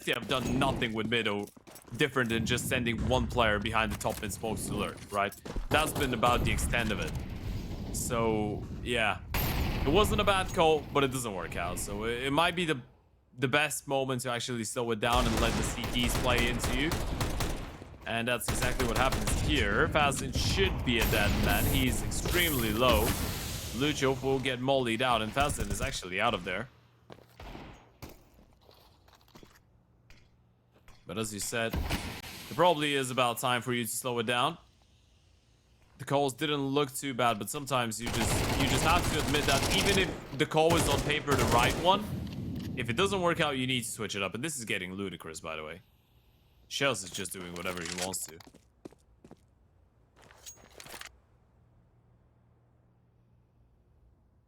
have done nothing with middle different than just sending one player behind the top mid smokes to lurk, right? That's been about the extent of it. So yeah, it wasn't a bad call, but it doesn't work out. So it might be the best moment to actually slow it down and let the CTs play into you. And that's exactly what happens here. Fazin should be a dead man. He's extremely low. Lucio will get mollied out, and Fazin is actually out of there. But as you said, it probably is about time for you to slow it down. The calls didn't look too bad, but sometimes you just have to admit that even if the call is on paper the right one, if it doesn't work out, you need to switch it up. And this is getting ludicrous, by the way. Shells is just doing whatever he wants to.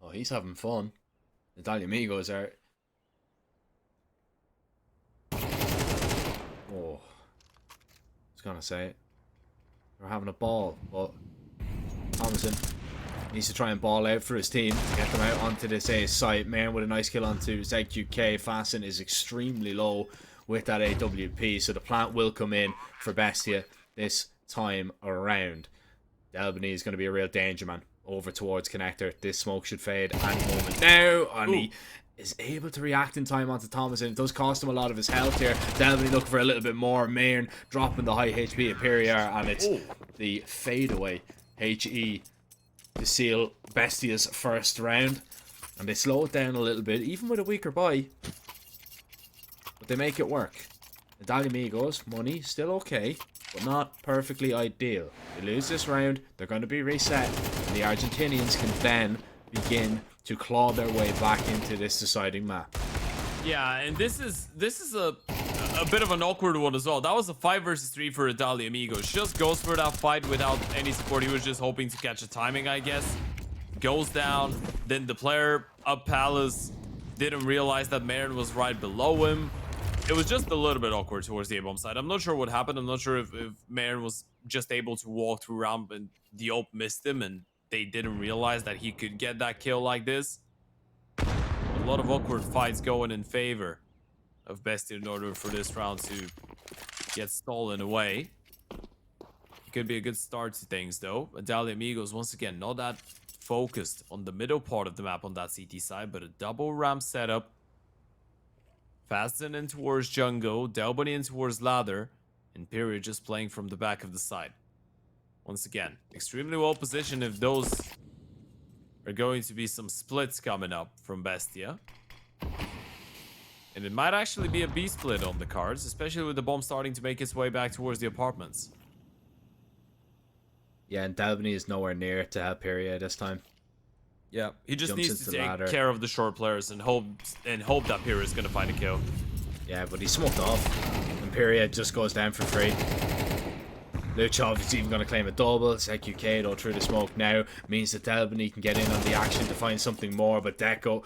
Oh, he's having fun. Natalia Migos are. Oh, I was gonna say it. They're having a ball, but Thomason needs to try and ball out for his team to get them out onto this A site. Man with a nice kill onto ZQK. Fasten is extremely low with that AWP, so the plant will come in for Bestia this time around. Delbany is going to be a real danger, man. Over towards connector. This smoke should fade any moment now, and he is able to react in time onto Thomason. It does cost him a lot of his health here. Delbany looking for a little bit more. Mayern dropping the high HP Imperior, and it's the fadeaway HE to seal Bestia's first round. And they slow it down a little bit, even with a weaker buy. But they make it work. Natalia Migos, money, still okay, but not perfectly ideal. They lose this round, they're going to be reset, and the Argentinians can then begin to claw their way back into this deciding map. Yeah, and this is a bit of an awkward one as well. That was a 5 versus 3 for Italia Amigos. Just goes for that fight without any support. He was just hoping to catch a timing, I guess. Goes down, then the player up Palace didn't realize that Mayern was right below him. It was just a little bit awkward towards the A-bomb side. I'm not sure what happened. I'm not sure if Mayern was just able to walk through ramp and the AWP missed him and they didn't realize that he could get that kill like this. A lot of awkward fights going in favor of Bestia in order for this round to get stolen away. It could be a good start to things though. Italia Amigos, once again, not that focused on the middle part of the map on that CT side, but a double ramp setup. Fasten in towards jungle, Delbany in towards ladder, and Period just playing from the back of the side. Once again, extremely well positioned if those are going to be some splits coming up from Bestia. And it might actually be a B split on the cards, especially with the bomb starting to make its way back towards the apartments. Yeah, and Delbany is nowhere near to help Period this time. Yeah, he just needs to take care of the short players and hope that Period is going to find a kill. Yeah, but he's smoked off. And Period just goes down for free. Luchov is even going to claim a double. ZQK though through the smoke now means that Delbany can get in on the action to find something more. But Deco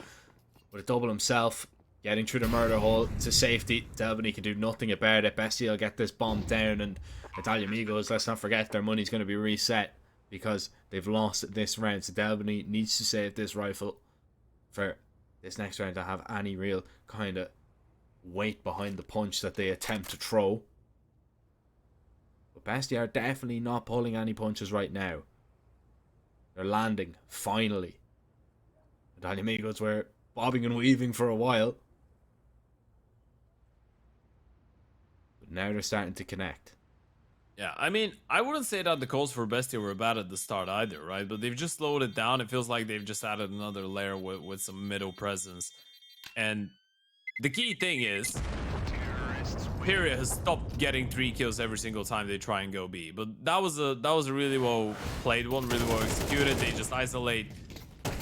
with a double himself, getting through the murder hole to safety. Delbany can do nothing about it. Bestia will get this bomb down, and Italia Amigos, let's not forget, their money's going to be reset because they've lost this round. So Delbany needs to save this rifle for this next round to have any real kind of weight behind the punch that they attempt to throw. But Bestia are definitely not pulling any punches right now. They're landing, finally. Italia Amigos were bobbing and weaving for a while. But now they're starting to connect. Yeah, I mean, I wouldn't say that the calls for Bestia were bad at the start either, right? But they've just slowed it down. It feels like they've just added another layer with some middle presence. And the key thing is, Period has stopped getting 3 kills every single time they try and go B. But that was a really well played one, really well executed. They just isolate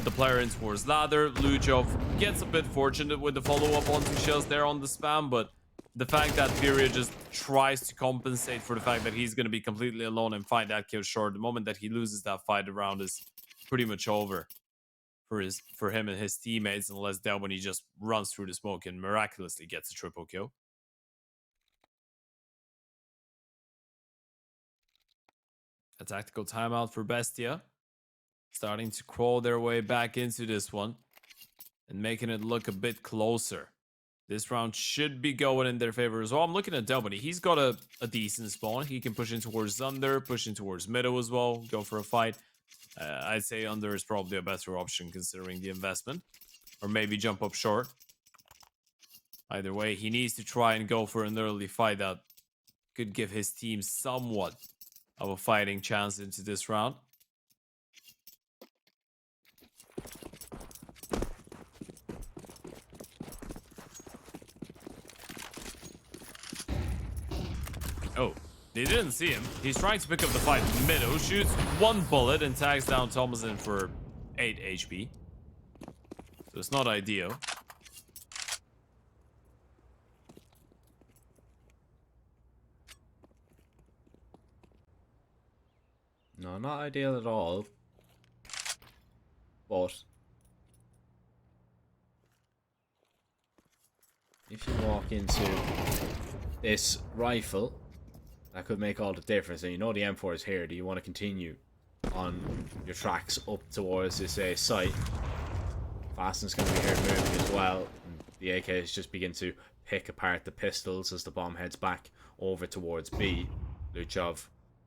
the player in towards ladder. Luchov gets a bit fortunate with the follow-up on 2 shells there on the spam, but the fact that Period just tries to compensate for the fact that he's going to be completely alone and find that kill short, the moment that he loses that fight around is pretty much over for him and his teammates, unless Delbany just runs through the smoke and miraculously gets a triple kill. A tactical timeout for Bestia, starting to crawl their way back into this one and making it look a bit closer. This round should be going in their favor as well. I'm looking at Delbany. He's got a decent spawn. He can push in towards Thunder, push in towards middle as well, go for a fight. I'd say Under is probably a better option considering the investment. Or maybe jump up short. Either way, he needs to try and go for an early fight that could give his team somewhat of a fighting chance into this round. Oh, they didn't see him. He's trying to pick up the fight in the middle, shoots one bullet and tags down Thomason for 8 HP. So it's not ideal. No, not ideal at all. But if you walk into this rifle, that could make all the difference. And you know the M4 is here. Do you want to continue on your tracks up towards this site? Fasten's going to be here moving as well. And the AKs just begin to pick apart the pistols as the bomb heads back over towards B. Luchov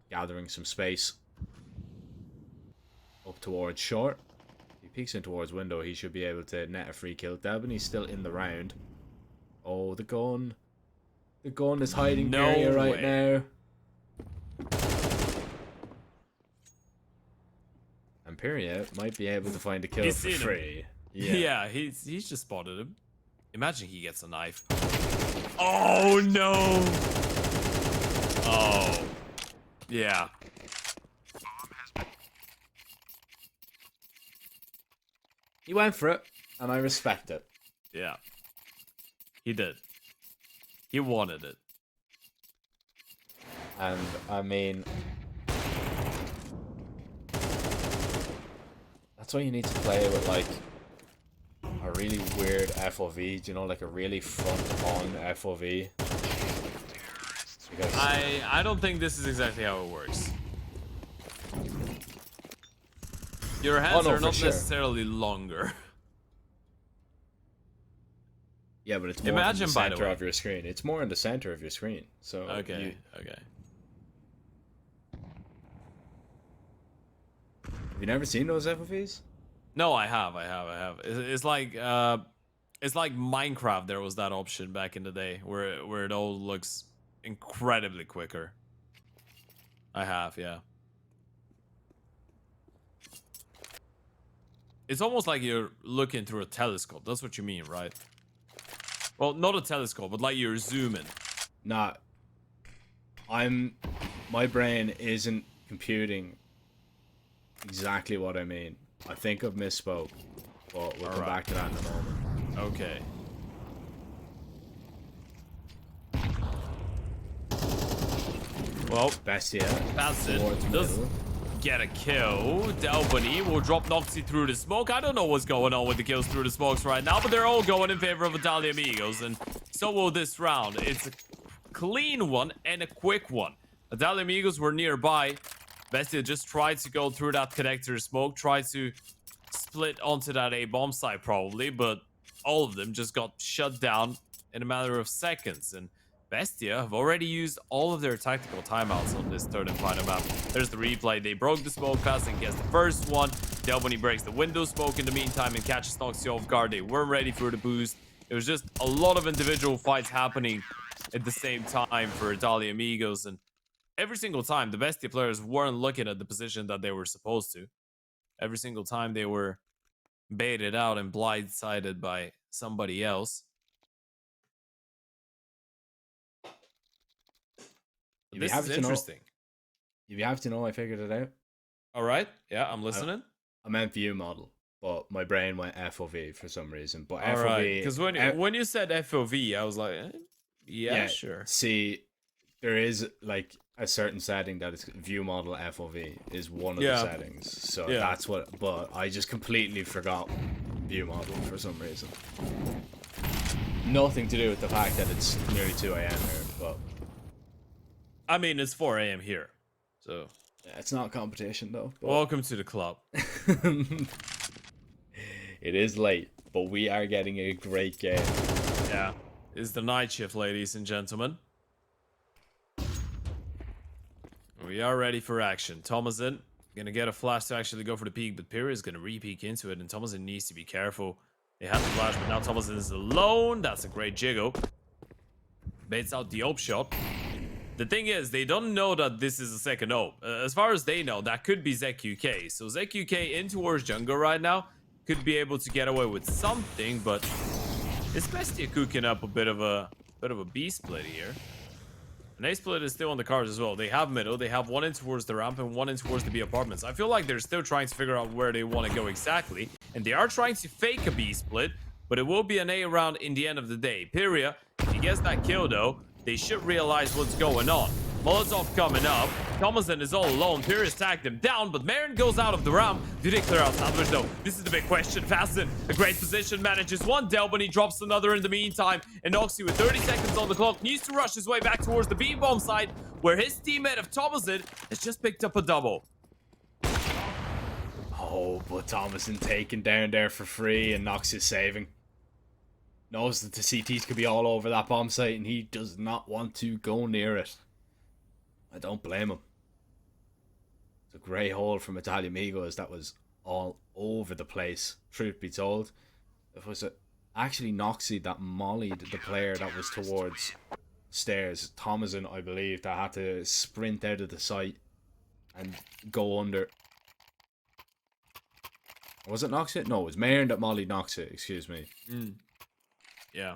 gathering some space up towards short. If he peeks in towards window, he should be able to net a free kill. Delbany's still in the round. Oh, the gun. The gun is hiding area right now. Imperia might be able to find a kill for free. Yeah, he's just spotted him. Imagine he gets a knife. Oh no! Oh. Yeah. He went for it, and I respect it. Yeah. He did. He wanted it. And, I mean... that's why you need to play with, like, a really weird FOV. Do you know, like a really front-on FOV? Because I don't think this is exactly how it works. Your hands are not necessarily longer. Yeah, but it's more in the center of your screen. It's more in the center of your screen. So okay. Have you never seen those FOVs? No, I have. It's like Minecraft. There was that option back in the day where it all looks incredibly quicker. I have, yeah. It's almost like you're looking through a telescope. That's what you mean, right? Well, not a telescope, but like you're zooming. Nah. My brain isn't computing exactly what I mean. I think I've misspoke, but we'll come back to that in a moment. Okay. Well, Bestia. That's it. Does get a kill. Delbany will drop Noxy through the smoke. I don't know what's going on with the kills through the smokes right now, but they're all going in favor of Italia Amigos, and so will this round. It's a clean one and a quick one. Italia Amigos were nearby. Bestia just tried to go through that connector smoke, tried to split onto that A-bomb site probably, but all of them just got shut down in a matter of seconds. And Bestia have already used all of their tactical timeouts on this third and final map. There's the replay. They broke the smoke pass and gets the first one. Delbany breaks the window smoke in the meantime and catches Noxy off guard. They weren't ready for the boost. It was just a lot of individual fights happening at the same time for Italia Amigos, and every single time the Bestia players weren't looking at the position that they were supposed to. Every single time they were baited out and blindsided by somebody else. This is interesting. You have to know I figured it out. All right. Yeah, I'm listening. I meant view model, but my brain went FOV for some reason. But all FOV, right, because when you said FOV, I was like, yeah, sure. See, there is like a certain setting that is view model FOV is one of the settings. So that's what. But I just completely forgot view model for some reason. Nothing to do with the fact that it's nearly 2 a.m. here, but. I mean, it's 4 a.m. here, so... yeah, it's not competition, though. But... welcome to the club. It is late, but we are getting a great game. Yeah. is the night shift, ladies and gentlemen. We are ready for action. Thomason gonna get a flash to actually go for the peek, but Piri is gonna re-peek into it, and Thomason needs to be careful. They have the flash, but now Thomason is alone. That's a great jiggle. Baits out the AWP shot. The thing is, they don't know that this is a second AWP. As far as they know, that could be ZQK. So ZQK in towards jungle right now could be able to get away with something, but it's Bestia cooking up a bit of a B split here. An A split is still on the cards as well. They have middle, they have one in towards the ramp and one in towards the B apartments. I feel like they're still trying to figure out where they want to go exactly. And they are trying to fake a B split, but it will be an A round in the end of the day. Pyria, if he gets that kill though, they should realize what's going on. Molotov coming up. Thomason is all alone. Pyria's tagged him down, but Marin goes out of the ramp. Do they clear out Sandwich though? This is the big question. Fasten, a great position, manages one Del, but he drops another in the meantime. And Oxy with 30 seconds on the clock needs to rush his way back towards the B-bomb side, where his teammate of Thomason has just picked up a double. Oh, but Thomason taken down there for free, and Nox is saving. Knows that the CTs could be all over that bomb site, and he does not want to go near it. I don't blame him. It's a great hole from Italia Amigos that was all over the place, truth be told. It was actually Noxy that mollied the player that was towards stairs. Thomason, I believe, that had to sprint out of the site and go under. Was it Noxy? No, it was Marin that mollied Noxy, excuse me. Yeah.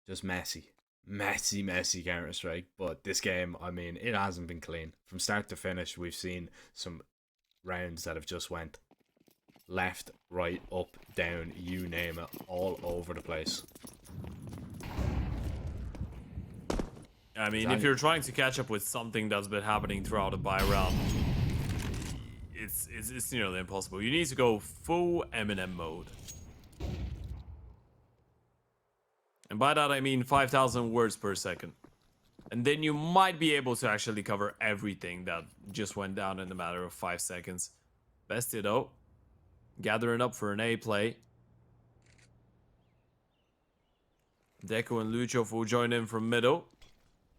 Just messy. Messy Counter-Strike. But this game, I mean, it hasn't been clean. From start to finish, we've seen some rounds that have just went left, right, up, down, you name it, all over the place. I mean, if you're trying to catch up with something that's been happening throughout a buy round, it's nearly impossible. You need to go full Eminem mode. And by that I mean 5,000 words per second. And then you might be able to actually cover everything that just went down in a matter of 5 seconds. Bestia though, gathering up for an A play. Deco and Lucho will join in from middle.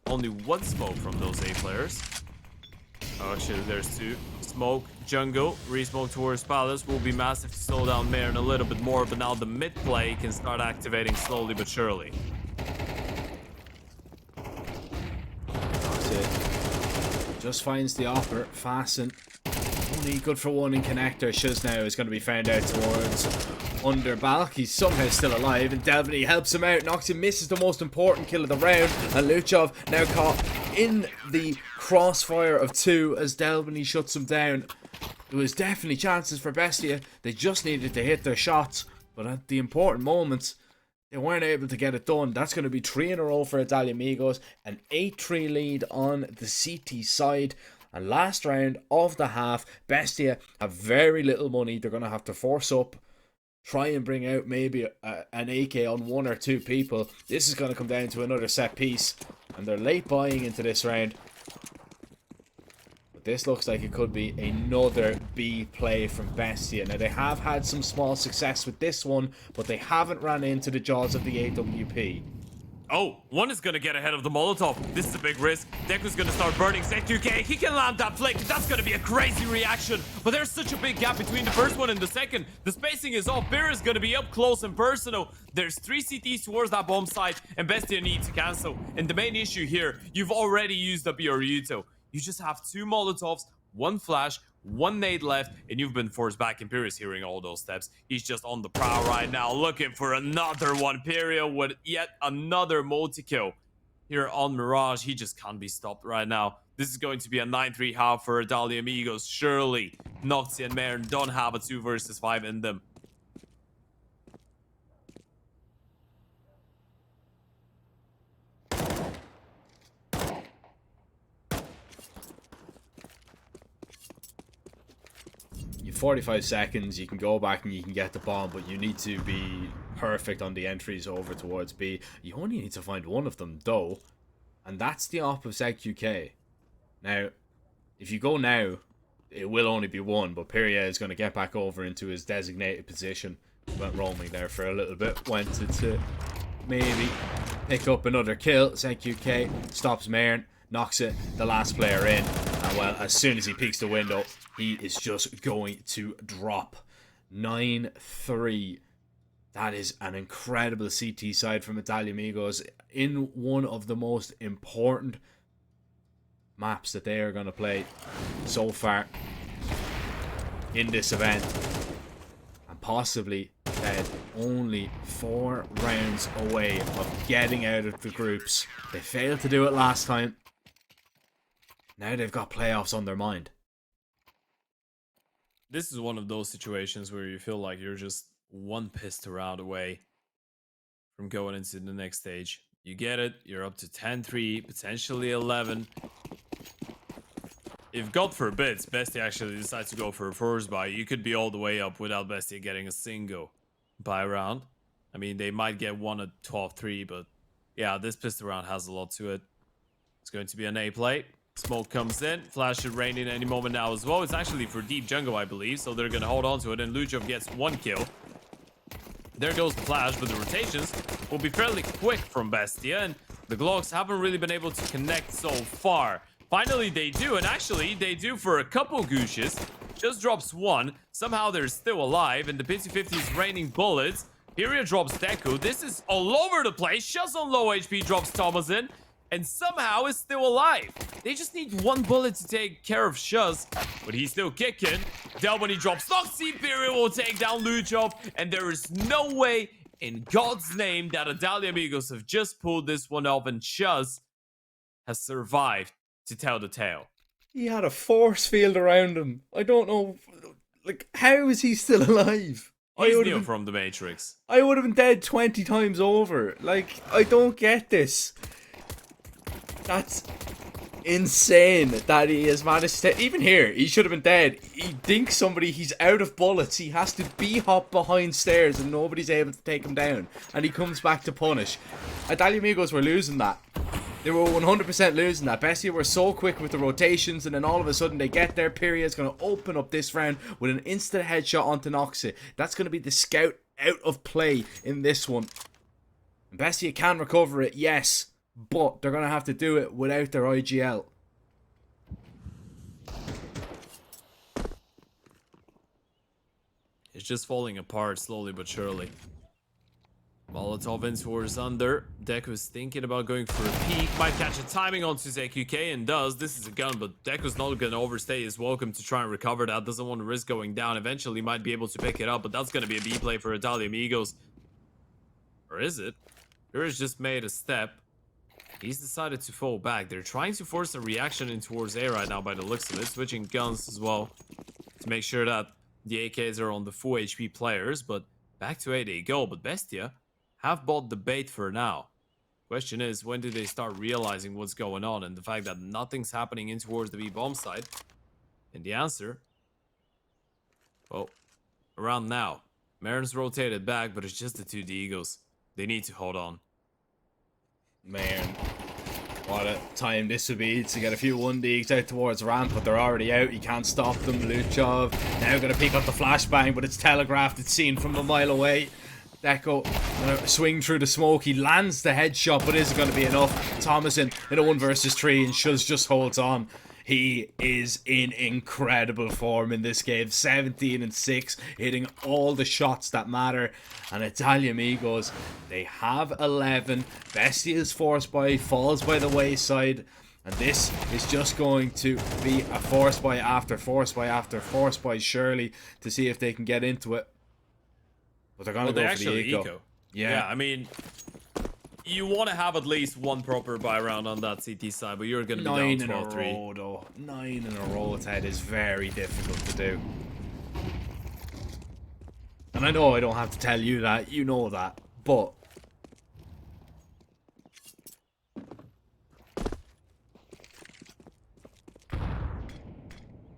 Only one smoke from those A players. Oh, actually, there's two. Smoke, jungle, re-smoke towards Palace will be massive to slow down Marin a little bit more, but now the mid play can start activating slowly but surely. That's it. Just finds the offer. Fasten. Only good for one in connector. Shiz now is going to be found out towards under Balk. He's somehow still alive, and Delvany helps him out. Knocks him, misses the most important kill of the round, and Luchov now caught in the crossfire of two as Delvany shuts him down. There was definitely chances for Bestia. They just needed to hit their shots, but at the important moments, they weren't able to get it done. That's going to be 3 in a row for Italia Amigos, an 8-3 lead on the CT side. And last round of the half, Bestia have very little money. They're going to have to force up, try and bring out maybe an AK on 1 or 2 people. This is going to come down to another set piece, and they're late buying into this round. But this looks like it could be another B play from Bestia. Now, they have had some small success with this one, but they haven't ran into the jaws of the AWP. Oh, one is gonna get ahead of the Molotov. This is a big risk. Deku's gonna start burning ZQK. He can land that flick. That's gonna be a crazy reaction. But there's such a big gap between the first one and the second. The spacing is off. Beer is gonna be up close and personal. There's 3 CTs towards that bomb site, and Bestia needs to cancel. And the main issue here, you've already used up your Ryuto. You just have 2 Molotovs, 1 flash, 1 nade left, and you've been forced back. Imperius hearing all those steps. He's just on the prowl right now, looking for another one. Imperio with yet another multi-kill here on Mirage. He just can't be stopped right now. This is going to be a 9-3 half for Italia Amigos. Surely, Noxy and Marin don't have a 2 versus 5 in them. You 45 seconds, you can go back and you can get the bomb, but you need to be perfect on the entries over towards B. You only need to find one of them though, and that's the op of ZQK. Now, if you go now, it will only be one, but Pyria is going to get back over into his designated position. Went roaming there for a little bit. Wanted to maybe pick up another kill. ZQK stops Marin, knocks it, the last player in. And well, as soon as he peeks the window, he is just going to drop. 9-3. That is an incredible CT side from Italia Amigos in one of the most important maps that they are going to play so far in this event. And possibly only 4 rounds away of getting out of the groups. They failed to do it last time. Now they've got playoffs on their mind. This is one of those situations where you feel like you're just one pissed round away from going into the next stage. You get it, you're up to 10-3, potentially 11. If God forbid Bestia actually decides to go for a first buy, you could be all the way up without Bestia getting a single buy round. I mean, they might get one at 12-3, but yeah, this pistol round has a lot to it. It's going to be an A play. Smoke comes in. Flash should rain in any moment now as well. It's actually for deep jungle, I believe, so they're going to hold on to it, and Luchov gets 1 kill. There goes the flash, but the rotations will be fairly quick from Bestia, and the Glocks haven't really been able to connect so far. Finally, they do, and actually, they do for a couple Gooshes. Just drops 1. Somehow, they're still alive, and the Pitsy 50 is raining bullets. Pyria drops Deku. This is all over the place. Shuz on low HP drops Thomas in, and somehow is still alive. They just need 1 bullet to take care of Shuz, but he's still kicking. Del when he drops Noxy, Pyria will take down Luchov, and there is no way in God's name that Italia Amigos have just pulled this one off, and Shuz has survived to tell the tale. He had a force field around him. I don't know, like, how is he still alive? He's Neo from the Matrix. I would have been dead 20 times over. Like, I don't get this. That's insane that he has managed to... Even here, he should have been dead. He dinks somebody, he's out of bullets. He has to B-hop behind stairs and nobody's able to take him down. And he comes back to punish. Italia Amigos were losing that. They were 100% losing that. Bestia were so quick with the rotations, and then all of a sudden they get there. Pyria is going to open up this round with an instant headshot onto Noxy. That's going to be the scout out of play in this one. And Bestia can recover it, yes, but they're going to have to do it without their IGL. It's just falling apart slowly but surely. Molotov in towards under. Deku is thinking about going for a peek. Might catch a timing onto ZQK and does. This is a gun, but Deku's not going to overstay his welcome to try and recover that. Doesn't want to risk going down. Eventually might be able to pick it up, but that's going to be a B play for Italia Amigos. Or is it? Pyria's just made a step. He's decided to fall back. They're trying to force a reaction in towards A right now by the looks of it. Switching guns as well to make sure that the AKs are on the full HP players, but back to A they go. But Bestia have bought the bait for now. Question is, when do they start realizing what's going on and the fact that nothing's happening in towards the B-bomb side? And the answer? Well, around now. Marin's rotated back, but it's just the 2 Deagles. They need to hold on. Man, what a time this would be to get a few 1Ds out towards ramp, but they're already out. You can't stop them. Luchov now going to pick up the flashbang, but it's telegraphed. It's seen from a mile away. Deku gonna swing through the smoke. He lands the headshot, but is it going to be enough? Thomason in a 1 versus 3, and Shuz just holds on. He is in incredible form in this game. 17-6, hitting all the shots that matter. And Italia Amigos, they have 11. Bestia's force buy falls by the wayside. And this is just going to be a force buy after force buy after force buy, surely, to see if they can get into it. But they're going to go for the eco. Yeah, I mean, you want to have at least 1 proper buy round on that CT side, but you're going to be 9 down 12-3. in a row, though. 9 in a row, Ted, is very difficult to do. And I know I don't have to tell you that. You know that. But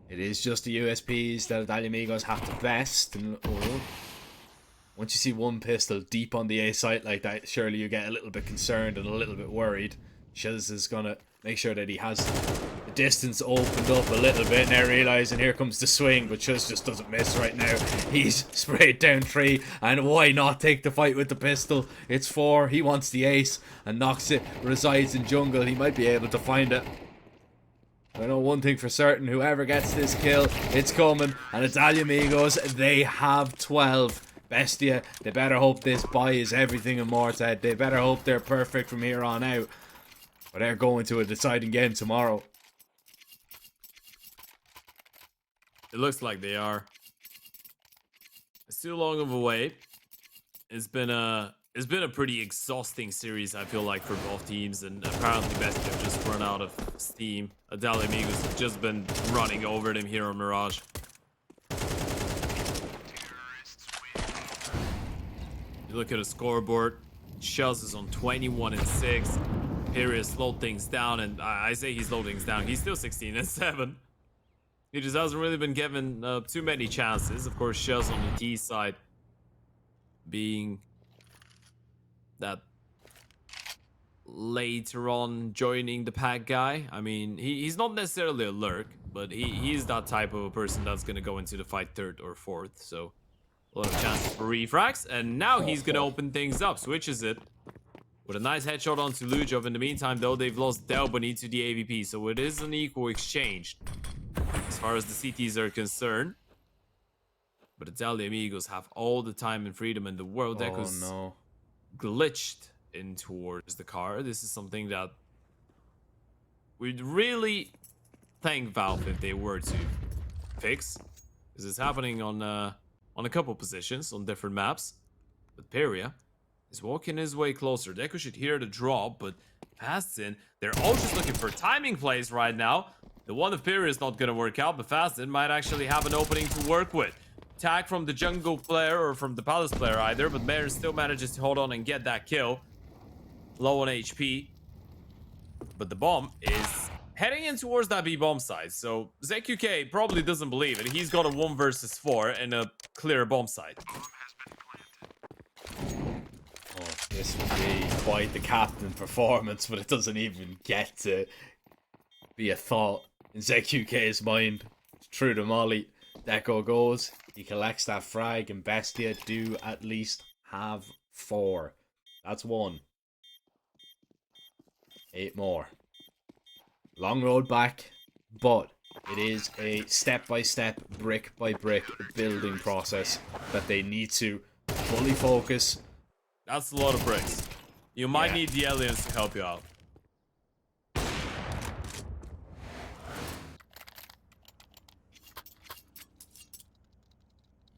it is just the USPs that Italia Amigos have to best. And once you see 1 pistol deep on the A site like that, surely you get a little bit concerned and a little bit worried. Shuz is going to make sure that he has The distance opened up a little bit, now realizing here comes the swing, but just doesn't miss right now. He's sprayed down 3, and why not take the fight with the pistol? It's 4, he wants the ace, and knocks it, resides in jungle, he might be able to find it. I know one thing for certain, whoever gets this kill, it's coming, and it's Amigos, they have 12. Bestia, they better hope this buy is everything in Mortad, they better hope they're perfect from here on out. But they're going to a deciding game tomorrow. It looks like they are. It's too long of a wait. It's been a pretty exhausting series, I feel like, for both teams, and apparently Bestia have just run out of steam. Adali Amigos have just been running over them here on Mirage. You look at the scoreboard, Shells is on 21-6. Period slowed things down, and I say he slowed things down. He's still 16-7. He just hasn't really been given too many chances. Of course, Shells on the T side being that later on joining the pack guy. I mean, he's not necessarily a lurk, but he's that type of a person that's going to go into the fight 3rd or 4th. So a lot of chances for refrags. And now he's going to open things up. Switches it with a nice headshot onto Lujov. In the meantime, though, they've lost Delbany to the AVP. So it is an equal exchange as far as the CTs are concerned. But the Delta Amigos have all the time and freedom in the world. Deco's glitched in towards the car. This is something that we'd really thank Valve if they were to fix, because it's happening on a couple positions on different maps. But Peria is walking his way closer. Deco should hear the drop, but Fastin, they're all just looking for timing plays right now. The one of Peria is not going to work out, but Fastin might actually have an opening to work with. Tag from the jungle player, or from the palace player either, but Marin still manages to hold on and get that kill. Low on HP. But the bomb is heading in towards that B-bomb side, so ZQK probably doesn't believe it. He's got a 1 versus 4 and a clear bomb side. Oh, this would be quite the captain performance, but it doesn't even get to be a thought in ZQK's mind. Through the molly, Deco goes, he collects that frag, and Bestia do at least have 4. That's 1. 8 more. Long road back, but it is a step-by-step, brick-by-brick building process that they need to fully focus. That's a lot of bricks. You might need the aliens to help you out.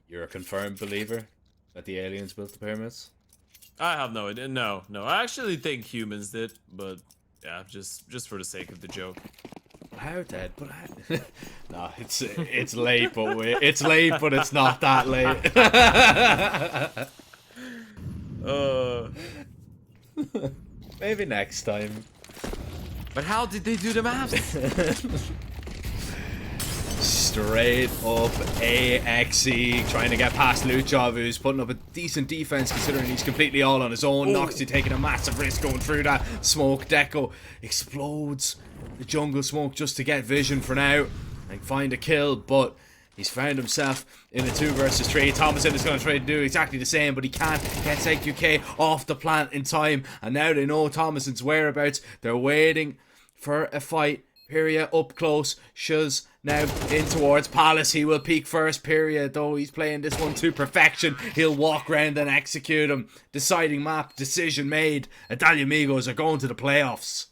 You're a confirmed believer that the aliens built the pyramids? I have no idea. No. I actually think humans did, but yeah, just for the sake of the joke. How dead? But no, it's late, but it's late, but it's not that late. Maybe next time. But how did they do the maths? Straight up AXE, trying to get past Luchov, who's putting up a decent defense considering he's completely all on his own. Noxy taking a massive risk going through that smoke. Deco explodes the jungle smoke just to get vision for now and find a kill, but he's found himself in a 2 versus 3. Thomason is going to try to do exactly the same, but he can't get ZQK off the plant in time, and now they know Thomason's whereabouts. They're waiting for a fight. Peria up close. Shuz now in towards Palace. He will peek first. Peria, though, he's playing this one to perfection. He'll walk around and execute him. Deciding map. Decision made. Italia Amigos are going to the playoffs.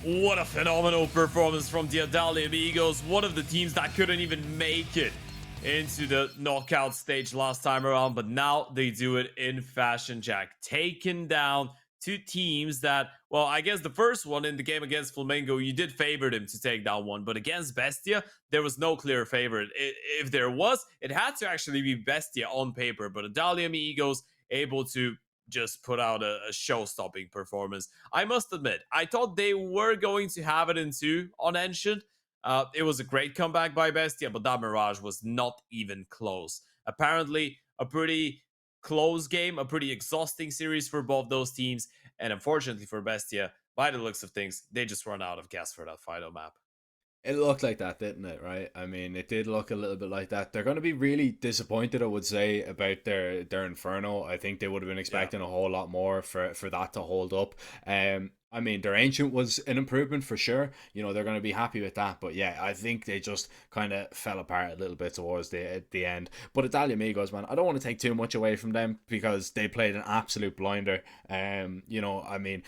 What a phenomenal performance from the Italia Amigos. One of the teams that couldn't even make it into the knockout stage last time around, but now they do it in fashion, Jack. Taking down 2 teams that, well, I guess the first one in the game against Flamingo, you did favor them to take that one, but against Bestia, there was no clear favorite. If there was, it had to actually be Bestia on paper, but Italia Amigos able to just put out a show-stopping performance. I must admit, I thought they were going to have it in 2 on Ancient. It was a great comeback by Bestia, but that Mirage was not even close. Apparently, a pretty close game, a pretty exhausting series for both those teams. And unfortunately for Bestia, by the looks of things, they just run out of gas for that final map. It looked like that, didn't it? Right? I mean, it did look a little bit like that. They're going to be really disappointed, I would say, about their Inferno. I think they would have been Yeah. expecting a whole lot more for that to hold up. I mean, their Ancient was an improvement for sure. You know, they're going to be happy with that. But yeah, I think they just kind of fell apart a little bit towards the end. But Italia Amigos, man, I don't want to take too much away from them because they played an absolute blinder. You know, I mean,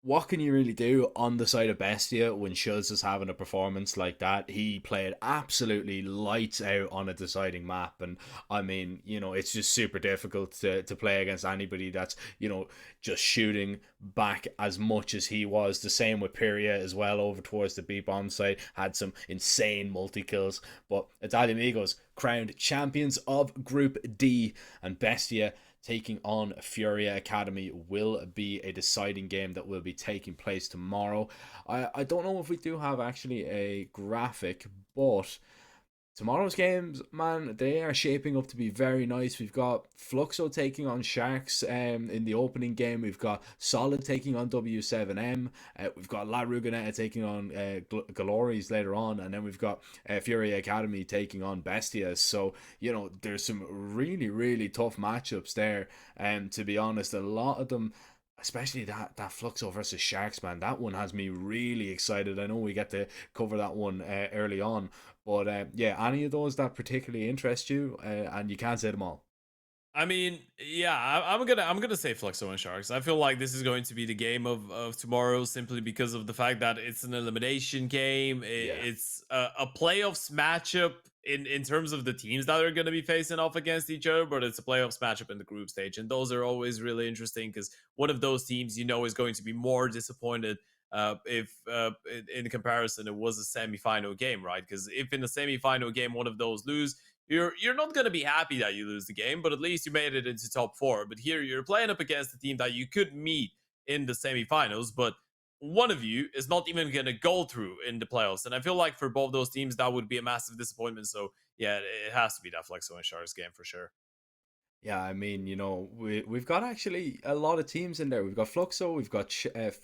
what can you really do on the side of Bestia when Schultz is having a performance like that? He played absolutely lights out on a deciding map, and I mean, you know, it's just super difficult to play against anybody that's, you know, just shooting back as much as he was. The same with Pyria as well over towards the B bomb side, had some insane multi kills. But Italia Amigos crowned champions of Group D, and Bestia taking on Furia Academy will be a deciding game that will be taking place tomorrow. I don't know if we do have actually a graphic, but tomorrow's games, man, they are shaping up to be very nice. We've got Fluxo taking on Sharks in the opening game. We've got Solid taking on W7M. We've got La Ruganeta taking on Glories later on. And then we've got Fury Academy taking on Bestias. So, you know, there's some really, really tough matchups there. And to be honest, a lot of them, especially that Fluxo versus Sharks, man, that one has me really excited. I know we get to cover that one early on, but yeah, any of those that particularly interest you, and you can't say them all. I mean, yeah, I'm gonna say Fluxo and Sharks. I feel like this is going to be the game of tomorrow, simply because of the fact that it's an elimination game. Yeah. It's a playoffs matchup in terms of the teams that are going to be facing off against each other, but it's a playoffs matchup in the group stage, and those are always really interesting because one of those teams, you know, is going to be more disappointed if in comparison it was a semifinal game, right? Because if in the semifinal game one of those lose, you're not going to be happy that you lose the game, but at least you made it into top four. But here you're playing up against a team that you could meet in the semifinals, but one of you is not even going to go through in the playoffs. And I feel like for both those teams, that would be a massive disappointment. So yeah, it has to be that Flexo and Sharks game for sure. Yeah, I mean, you know, we've got actually a lot of teams in there. We've got Fluxo, we've got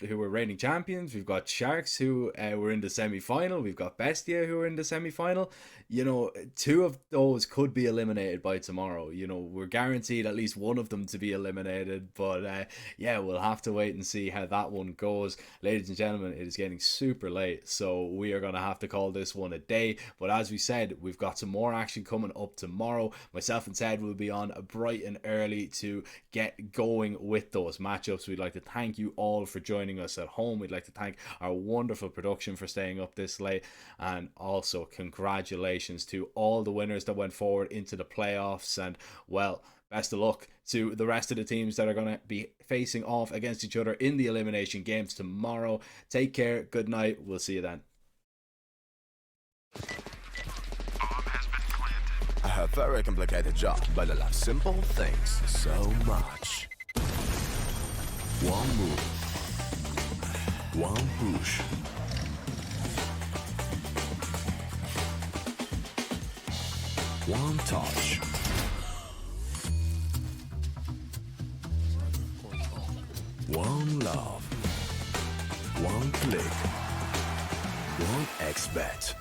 who were reigning champions, we've got Sharks who were in the semi final, we've got Bestia who are in the semi final. You know, two of those could be eliminated by tomorrow. You know, we're guaranteed at least one of them to be eliminated, but yeah, we'll have to wait and see how that one goes. Ladies and gentlemen, it is getting super late, so we are going to have to call this one a day. But as we said, we've got some more action coming up tomorrow. Myself and Ted will be on a bright and early to get going with those matchups. We'd like to thank you all for joining us at home. We'd like to thank our wonderful production for staying up this late, and also congratulations to all the winners that went forward into the playoffs. And well, best of luck to the rest of the teams that are going to be facing off against each other in the elimination games tomorrow. Take care, good night, we'll see you then. I have very complicated job, but I love simple things so much. One move, one push. One touch. One love. One click. One XBet.